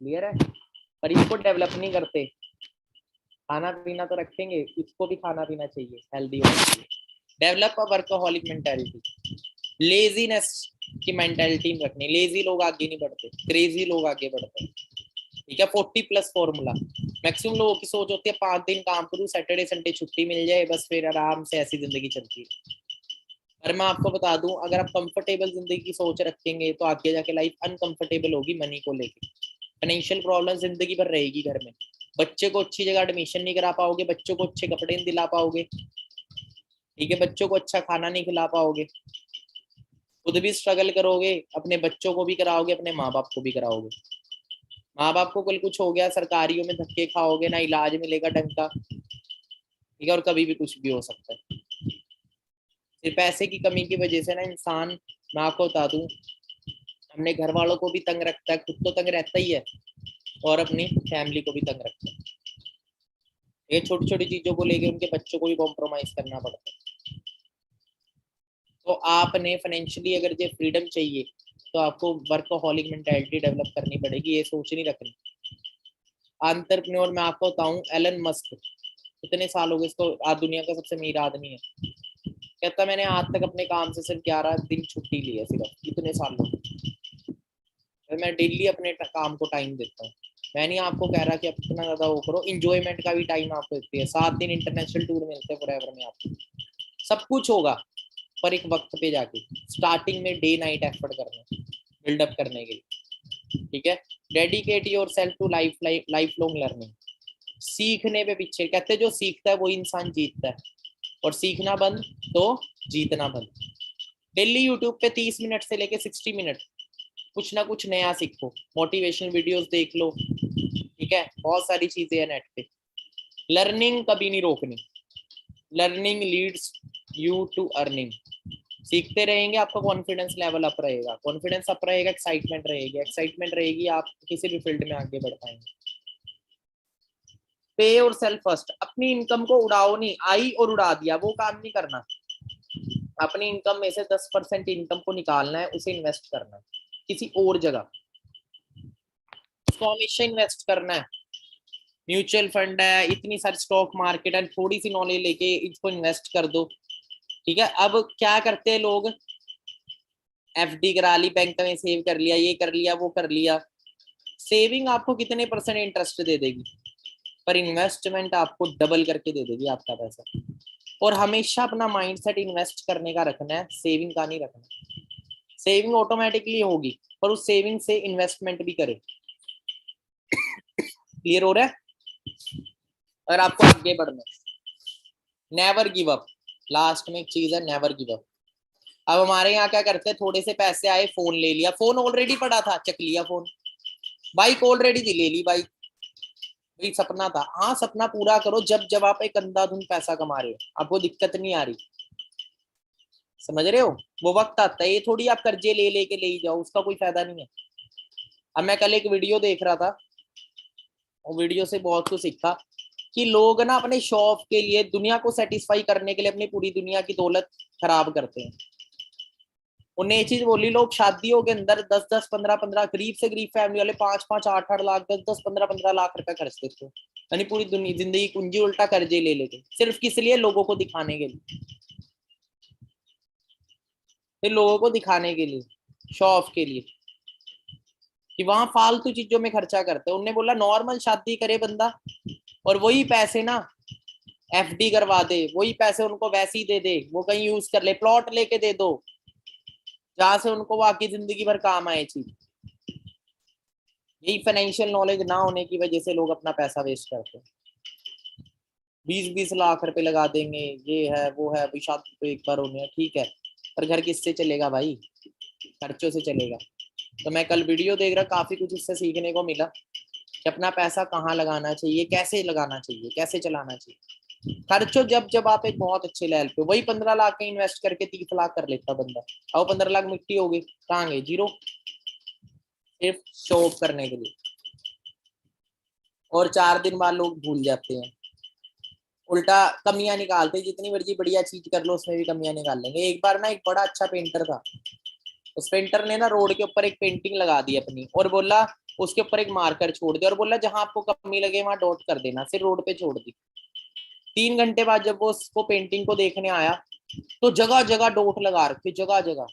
क्लियर है। पर इसको डेवलप नहीं करते। खाना पीना तो रखेंगे, इसको भी खाना पीना चाहिए, हेल्दी होना चाहिए। Develop a workaholic mentality, laziness की मेंटालिटी रखनी। लेजी लोग आगे नहीं बढ़ते, क्रेजी लोग आगे बढ़ते हैं, ठीक है। 40+ फॉर्मूला। मैक्सिमम लोगों की सोच होती है 5 दिन काम करूं, सैटरडे संडे छुट्टी मिल जाए, बस फिर आराम से ऐसी जिंदगी चलती है। पर मैं आपको बता दूं, अगर आप कंफर्टेबल जिंदगी की सोच रखेंगे तो आगे जाके लाइफ अनकंफर्टेबल होगी मनी को लेके। फाइनेंशियल प्रॉब्लम जिंदगी भर रहेगी घर में। बच्चे को अच्छी जगह एडमिशन नहीं करा पाओगे, बच्चों को अच्छे कपड़े नहीं दिला पाओगे, ठीक है, बच्चों को अच्छा खाना नहीं खिला पाओगे, खुद भी स्ट्रगल करोगे, अपने बच्चों को भी कराओगे, अपने माँ बाप को भी कराओगे। माँ बाप को कल कुछ हो गया, सरकारियों में धक्के खाओगे, ना इलाज मिलेगा ढंग का, ठीक है, और कभी भी कुछ भी हो सकता है। सिर्फ पैसे की कमी की वजह से ना इंसान, मैं आपको बता दूं, अपने घर वालों को भी तंग रखता है, खुद तो तंग रहता ही है, और अपनी फैमिली को भी तंग रखता है। ये छोटी छोटी चीजों को लेके उनके बच्चों को भी कॉम्प्रोमाइज करना पड़ता है। तो आपने फाइनेंशियली अगर ये फ्रीडम चाहिए तो आपको वर्कहोलिक मेंटालिटी डेवलप करनी पड़ेगी, ये सोच नहीं रखनी। एंटरप्रेन्योर मैं आपको बताऊं, एलन मस्क, कितने साल हो गए इसको, आज दुनिया का सबसे अमीर आदमी है, कहता मैंने आज तक अपने काम से सिर्फ 11 दिन छुट्टी ली है, सिर्फ कितने साल हो गए, मैं डेली अपने काम को टाइम देता हूँ। मैं नहीं आपको कह रहा कि आप इतना ज्यादा वो करो, इंजॉयमेंट का भी टाइम आपको देती है। 7 दिन इंटरनेशनल टूर मिलते हैं फॉरएवर में आपको, सब कुछ होगा, पर एक वक्त पे जाके। स्टार्टिंग में डे नाइट एफर्ट करना, बिल्डअप करने के लिए, ठीक है। Dedicate yourself to life long learning. सीखने पे पीछे, कहते जो सीखता है वो इंसान जीतता है, और सीखना बंद तो जीतना बंद। डेली यूट्यूब पे 30 मिनट से लेके 60 मिनट कुछ ना कुछ नया सीखो, मोटिवेशनल वीडियोस देख लो, ठीक है, बहुत सारी चीजें हैं नेट पे। लर्निंग कभी नहीं रोकनी, learning leads you to earning. सीखते रहेंगे, आपका कॉन्फिडेंस लेवल अप रहेगा, कॉन्फिडेंस अप रहेगा, एक्साइटमेंट रहेगी, एक्साइटमेंट रहेगी, आप किसी भी फील्ड में आगे बढ़ पाएंगे। पे और सेल्फ फर्स्ट, अपनी इनकम को उड़ाओ नहीं, आई और उड़ा दिया, वो काम नहीं करना। अपनी इनकम में से 10% इनकम को निकालना है, उसे इन्वेस्ट करना है किसी और जगह, उसको हमेशा इन्वेस्ट करना है। म्यूचुअल फंड है, इतनी सारी स्टॉक मार्केट है, थोड़ी सी नॉलेज लेके इसको इन्वेस्ट कर दो, ठीक है। अब क्या करते हैं लोग, एफडी करा ली, बैंक में सेव कर लिया, ये कर लिया, वो कर लिया। सेविंग आपको कितने % इंटरेस्ट दे देगी, पर इन्वेस्टमेंट आपको डबल करके दे देगी आपका पैसा। और हमेशा अपना माइंडसेट इन्वेस्ट करने का रखना है, सेविंग का नहीं रखना। सेविंग ऑटोमेटिकली होगी, पर उस सेविंग से इन्वेस्टमेंट भी करे। क्लियर हो रहा है। और आपको आगे बढ़ना, नेवर गिव अप। लास्ट में एक चीज है, नेवर गिव अप। अब हमारे यहाँ क्या करते हैं, थोड़े से पैसे आए, फोन ले लिया, फोन ऑलरेडी पड़ा था, चक लिया फोन। बाइक ऑलरेडी थी, ले ली बाइक। वही सपना था, हाँ सपना पूरा करो जब जब आप एक अंधाधुंध पैसा कमा रहे हो, आपको दिक्कत नहीं आ रही, समझ रहे हो। वो वक्त आता है, ये थोड़ी आप कर्जे ले लेके ले ही जाओ, उसका कोई फायदा नहीं है। अब मैं कल एक वीडियो देख रहा था, वो वीडियो से बहुत कुछ सीखा, कि लोग ना अपने शौक के लिए, दुनिया को सेटिस्फाई करने के लिए अपनी पूरी दुनिया की दौलत खराब करते हैं। उन्हें ये चीज बोली, लोग शादियों के अंदर 10-10, 15-15, गरीब से गरीब फैमिली वाले 5-5, 8-8 लाख, 10-10, 15-15 लाख रुपए खर्च देते हो, यानी पूरी दुनिया जिंदगी कुंजी उल्टा कर्जे ले लेते, सिर्फ किस लिए, लोगों को दिखाने के लिए, फिर लोगों को दिखाने के लिए, शो ऑफ के लिए, कि वहां फालतू चीजों में खर्चा करते हैं। उन्होंने बोला नॉर्मल शादी करे बंदा, और वही पैसे ना एफडी करवा दे, वही पैसे उनको वैसे ही दे दे, वो कहीं यूज कर ले, प्लॉट लेके दे दो जहां से उनको बाकी जिंदगी भर काम आए चीज। यही फाइनेंशियल नॉलेज ना होने की वजह से लोग अपना पैसा वेस्ट करते हैं। 20-20 लाख रुपए लगा देंगे, ये है वो है, भाई शादी तो एक बार होनी है ठीक है, पर घर किससे चलेगा भाई? खर्चों से चलेगा। तो मैं कल वीडियो देख रहा, काफी कुछ इससे सीखने को मिला कि अपना पैसा कहाँ लगाना चाहिए, कैसे लगाना चाहिए, कैसे चलाना चाहिए। खर्चो जब जब आप एक बहुत अच्छे लेवल पे, वही 15 लाख का इन्वेस्ट करके 30 लाख कर लेता बंदा, अब 15 लाख मिट्टी हो गई, कहाँ गए? जीरो, सिर्फ शो ऑफ करने के लिए। और 4 दिन बाद लोग भूल जाते हैं, उल्टा कमियां निकालते, जितनी मर्जी बढ़िया चीज कर लो उसमें भी कमियां निकाल लेंगे। एक बार ना एक बड़ा अच्छा पेंटर था, उस पेंटर ने ना रोड के ऊपर एक पेंटिंग लगा दी अपनी, और बोला उसके ऊपर एक मार्कर छोड़ दिया, और बोला जहां आपको कमी लगे वहां डॉट कर देना, फिर रोड पे छोड़ दी। 3 घंटे बाद जब वो उसको पेंटिंग को देखने आया तो जगह जगह डॉट लगा रखे, जगह जगह।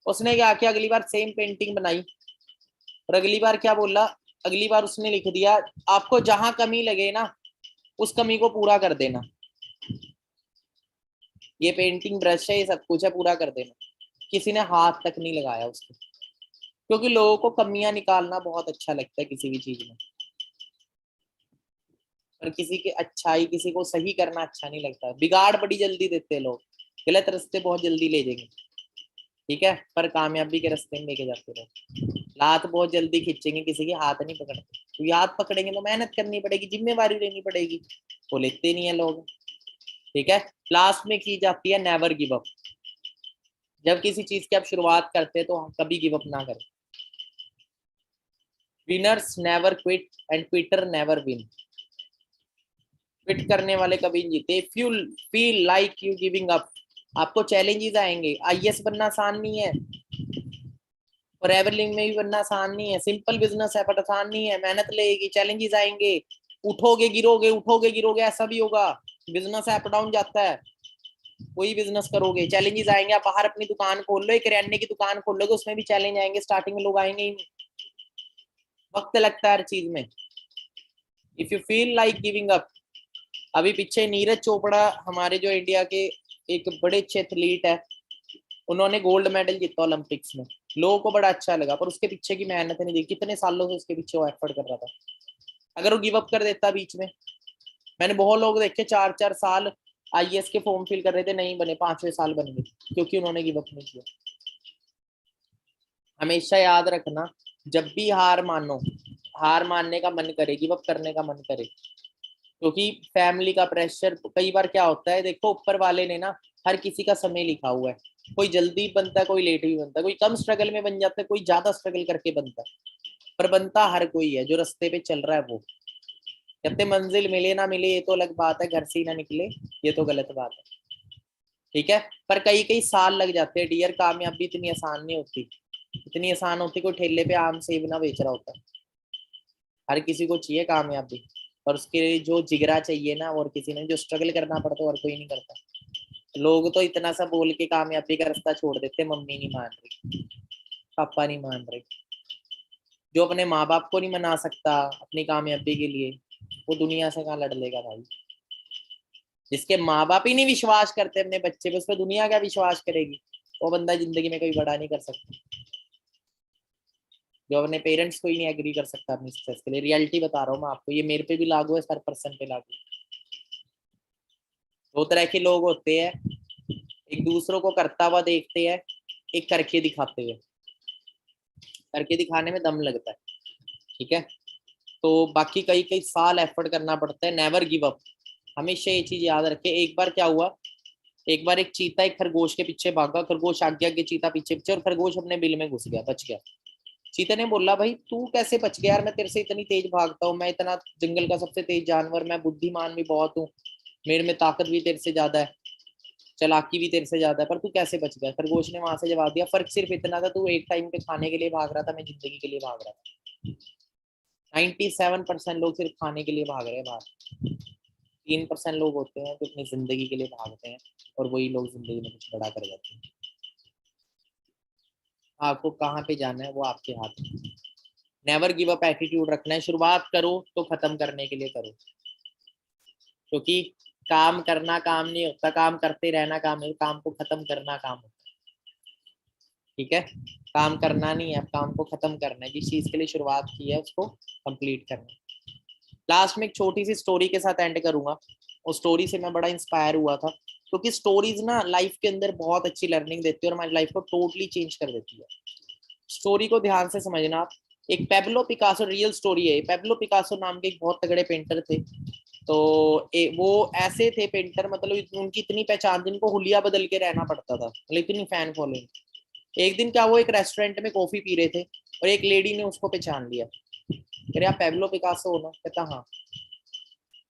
उसने क्या किया, अगली बार सेम पेंटिंग बनाई, और अगली बार क्या बोला, अगली बार उसने लिख दिया आपको जहां कमी लगे ना उस कमी को पूरा कर देना, ये पेंटिंग ब्रश है, ये सब कुछ है, पूरा कर देना। किसी ने हाथ तक नहीं लगाया उसको, क्योंकि लोगों को कमियां निकालना बहुत अच्छा लगता है किसी भी चीज में, पर किसी की अच्छाई, किसी को सही करना अच्छा नहीं लगता। बिगाड़ बड़ी जल्दी देते हैं लोग, गलत रास्ते बहुत जल्दी ले जाएंगे, ठीक है, पर कामयाबी के रास्ते में लेके जाते रहो। लात बहुत जल्दी खींचेंगे, किसी की हाथ नहीं पकड़ते, तो हाथ पकड़ेंगे तो मेहनत करनी पड़ेगी, जिम्मेवारी लेनी पड़ेगी, वो लेते नहीं है लोग, ठीक है। लास्ट में की जाती है नेवर गिव अप। जब किसी चीज की आप शुरुआत करते हैं तो कभी गिव अप ना करें। Winners never quit and Quetta never win. Quit करने वाले कभी नहीं जीते। If you feel like you giving up, आपको चैलेंजेस आएंगे। आईएएस बनना आसान नहीं है, और एवरलिंग में भी बनना आसान नहीं है, सिंपल बिजनेस है बट आसान नहीं है, मेहनत लगेगी, चैलेंजेस आएंगे, उठोगे गिरोगे, उठोगे गिरोगे, ऐसा भी होगा। बिजनेस अप डाउन जाता है, कोई बिजनेस करोगे चैलेंजेस आएंगे। आप बाहर अपनी दुकान खोल लो, एक किराने की दुकान खोल लोगे, उसमें भी चैलेंज आएंगे, स्टार्टिंग में लोग आएंगे ही नहीं, वक्त लगता है हर चीज में। If you feel like giving up, अभी पीछे नीरज चोपड़ा हमारे जो इंडिया के एक बड़े अच्छे एथलीट है, उन्होंने गोल्ड मेडल जीता ओलंपिक्स में, लोगों को बड़ा अच्छा लगा, पर उसके पीछे की मेहनत नहीं देखी, कितने सालों से उसके पीछे वो एफर्ट कर रहा था। अगर वो गिव अप कर देता बीच में, मैंने बहुत लोग देखे 4-4 साल आईएएस के फॉर्म फिल कर रहे थे, नहीं बने, 5वें साल बन गए, क्योंकि उन्होंने गिव अप नहीं किया। हमेशा याद रखना, जब भी हार मानो, हार मानने का मन करे, गिव अप करने का मन करे, क्योंकि फैमिली का प्रेशर कई बार क्या होता है, देखो ऊपर वाले ने ना हर किसी का समय लिखा हुआ है, कोई जल्दी बनता है, कोई लेट भी बनता है, कोई कम स्ट्रगल में बन जाता है, कोई ज्यादा स्ट्रगल करके बनता है, पर बनता हर कोई है जो रास्ते पे चल रहा है वो। कहते मंजिल मिले ना मिले ये तो अलग बात है, घर से ही ना निकले ये तो गलत बात है, ठीक है, पर कई कई साल लग जाते हैं डियर। कामयाबी इतनी आसान नहीं होती, इतनी आसान होती कोई ठेले पे आम सेब ना बेच रहा होता। हर किसी को चाहिए कामयाबी, और उसके लिए जो जिगरा चाहिए ना, और किसी ने जो स्ट्रगल करना पड़ता है और कोई नहीं करता। लोग तो इतना सा बोल के कामयाबी का रास्ता छोड़ देते, मम्मी नहीं मान रही, पापा नहीं मान रहे। जो अपने माँ बाप को नहीं मना सकता अपनी कामयाबी के लिए, वो दुनिया से कहाँ लड़ लेगा भाई। जिसके माँ बाप ही नहीं विश्वास करते अपने बच्चे पे, उस पर दुनिया क्या विश्वास करेगी? वो बंदा जिंदगी में कभी बड़ा नहीं कर सकता, जो अपने पेरेंट्स को ही नहीं एग्री कर सकता अपनी सक्सेस के लिए। रियलिटी बता रहा हूँ मैं आपको, ये मेरे पे भी लागू है, हर पर्सन पे लागू है। 2 तरह के लोग होते हैं, एक दूसरों को करता हुआ देखते हैं, एक करके दिखाते हुए। करके दिखाने में दम लगता है, ठीक है, तो बाकी कई कई साल एफर्ट करना पड़ता है। नेवर गिव अप, हमेशा ये चीज याद रखे। एक बार क्या हुआ, एक बार एक चीता एक खरगोश के पीछे भागा, खरगोश आगे आगे, चीता पीछे पीछे, और खरगोश अपने बिल में घुस गया, बच गया। चीते ने बोला भाई तू कैसे बच गया यार, मैं तेरे से इतनी तेज भागता हूँ, मैं इतना जंगल का सबसे तेज जानवर, मैं बुद्धिमान भी बहुत हूँ, मेरे में ताकत भी तेरे से ज्यादा है, चालाकी भी तेरे से ज्यादा है, पर तू कैसे बच गया? खरगोश ने वहां से जवाब दिया, फर्क सिर्फ इतना था, तू एक टाइम पे खाने के लिए भाग रहा था, मैं जिंदगी के लिए भाग रहा था। 97% लोग सिर्फ खाने के लिए भाग रहे हैं बाहर, 3% लोग होते हैं जो अपनी जिंदगी के लिए भागते हैं, और वही लोग जिंदगी में कुछ बड़ा कर जाते हैं। आपको कहाँ पे जाना है वो आपके हाथ में। नेवर गिव अप एटीट्यूड रखना है, शुरुआत करो तो खत्म करने के लिए करो। क्योंकि काम करना काम नहीं होता, काम करते रहना काम है, काम को खत्म करना काम होता है। ठीक है, काम करना नहीं है, अब काम को खत्म करना है, जिस चीज के लिए शुरुआत की है उसको कंप्लीट करना है। लास्ट में एक छोटी सी स्टोरी के साथ एंड करूंगा। उस स्टोरी से मैं बड़ा इंस्पायर हुआ था, क्योंकि स्टोरीज ना लाइफ के अंदर बहुत अच्छी लर्निंग देती है और हमारी लाइफ को टोटली चेंज कर देती है। स्टोरी को ध्यान से समझना आप। एक पेब्लो पिकासो, रियल स्टोरी है, पेब्लो पिकासो नाम के एक बहुत तगड़े पेंटर थे। तो वो ऐसे थे पेंटर, मतलब उनकी इतनी पहचान थी, उनको हुलिया बदल के रहना पड़ता था, मतलब इतनी फैन फॉलोइंग। एक दिन क्या, वो एक रेस्टोरेंट में कॉफी पी रहे थे और एक लेडी ने उसको पहचान लिया। कह रहे आप पेब्लो पिकासो हो ना? कहता हाँ।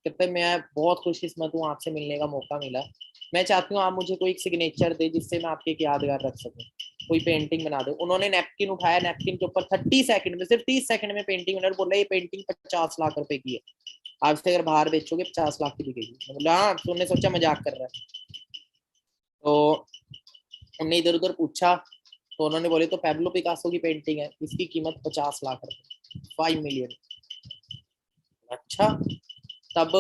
कहते मैं बहुत खुशकिस्मत हूँ, आपसे मिलने का मौका मिला। मैं चाहती हूँ आप मुझे कोई एक सिग्नेचर दे जिससे मैं आपके एक यादगार रख सकूं, कोई पेंटिंग बना दो। उन्होंने नैपकिन उठाया, नैपकिन के ऊपर 30 सेकंड में, सिर्फ 30 सेकंड में पेंटिंग बना। बोला ये पेंटिंग 50 लाख रुपए की है, आज से अगर बाहर बेचोगे 50 लाख की बिकेगी। बोला हाँ, तो उन्होंने सोचा मजाक कर रहा है। तो उन्होंने इधर उधर पूछा, तो उन्होंने बोले तो पेब्लो पिकासो की पेंटिंग है, इसकी कीमत 50 लाख रुपए, 5 मिलियन। अच्छा। तब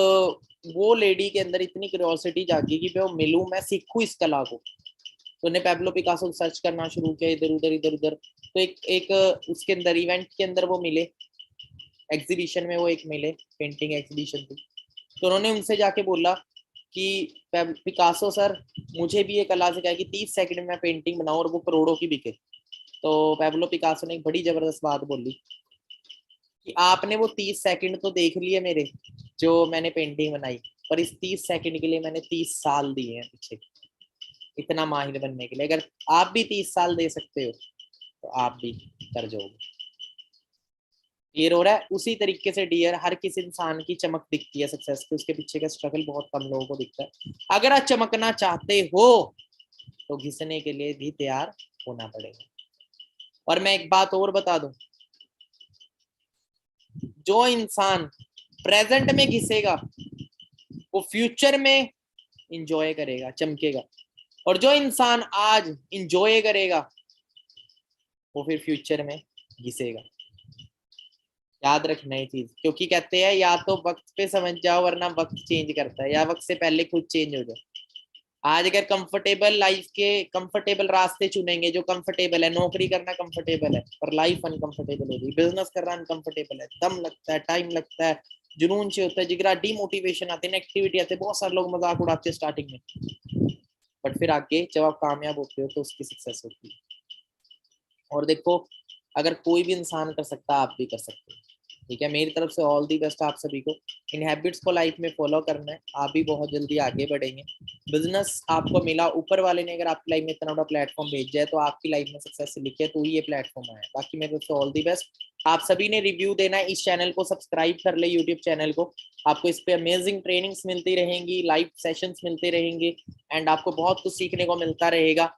वो लेडी के अंदर इतनी क्यूरियोसिटी जागी कि मैं मिलूं, मैं सीखूं इस कला को। तो उन्हें पेब्लो पिकासो सर्च करना शुरू किया, इधर उधर इधर उधर। तो एक उसके अंदर इवेंट के अंदर वो मिले, एग्जीबिशन में वो एक मिले, पेंटिंग एग्जीबिशन थी। तो उन्होंने उनसे जाके बोला कि पिकासो सर, मुझे भी ये कला सिखाई कि 30 सेकंड में मैं पेंटिंग बनाऊं और वो करोड़ों की बिके। तो पेब्लो पिकासो ने एक बड़ी जबरदस्त बात बोली कि आपने वो 30 सेकंड तो देख लिए मेरे, जो मैंने पेंटिंग बनाई, पर इस 30 सेकंड के लिए मैंने 30 साल दिए हैं पीछे, इतना माहिर बनने के लिए। अगर आप भी 30 साल दे सकते हो तो आप भी कर जाओगे। क्लियर हो रहा है? उसी तरीके से डियर, हर किसी इंसान की चमक दिखती है सक्सेस की, उसके पीछे का स्ट्रगल बहुत कम लोगों को दिखता है। अगर आप चमकना चाहते हो तो घिसने के लिए भी तैयार होना पड़ेगा। और मैं एक बात और बता दूं, जो इंसान प्रेजेंट में घिसेगा वो फ्यूचर में इंजॉय करेगा, चमकेगा। और जो इंसान आज इंजॉय करेगा वो फिर फ्यूचर में घिसेगा। याद रखना ये चीज, क्योंकि कहते हैं या तो वक्त पे समझ जाओ वरना वक्त चेंज करता है, या वक्त से पहले खुद चेंज हो जाओ। आज अगर कंफर्टेबल लाइफ के कंफर्टेबल रास्ते चुनेंगे, जो कंफर्टेबल है, नौकरी करना कंफर्टेबल है पर लाइफ अनकंफर्टेबल होगी, बिजनेस करना अनकंफर्टेबल है, दम लगता है, टाइम लगता है, जुनून से होता है, जिगरा, डीमोटिवेशन आते हैं, नेगेटिविटी आते है, बहुत सारे लोग मजाक उड़ाते हैं स्टार्टिंग में, बट फिर आगे जब आप कामयाब होते हो तो उसकी सक्सेस होती है। और देखो, अगर कोई भी इंसान कर सकता आप भी कर सकते हो। ठीक है, मेरी तरफ से ऑल दी बेस्ट आप सभी को। इन हैबिट्स को लाइफ में फॉलो करना है, आप भी बहुत जल्दी आगे बढ़ेंगे। बिजनेस आपको मिला, ऊपर वाले ने अगर आपकी लाइफ में इतना बड़ा प्लेटफॉर्म भेजा है तो आपकी लाइफ में सक्सेस लिखी है, तो ही ये प्लेटफॉर्म आया। बाकी मेरी तरफ से ऑल दी बेस्ट। आप सभी ने रिव्यू देना है, इस चैनल को सब्सक्राइब कर ले, यूट्यूब चैनल को। आपको इस पे अमेजिंग ट्रेनिंग्स मिलती रहेंगी, लाइव सेशंस मिलते रहेंगे, एंड आपको बहुत कुछ सीखने को मिलता रहेगा।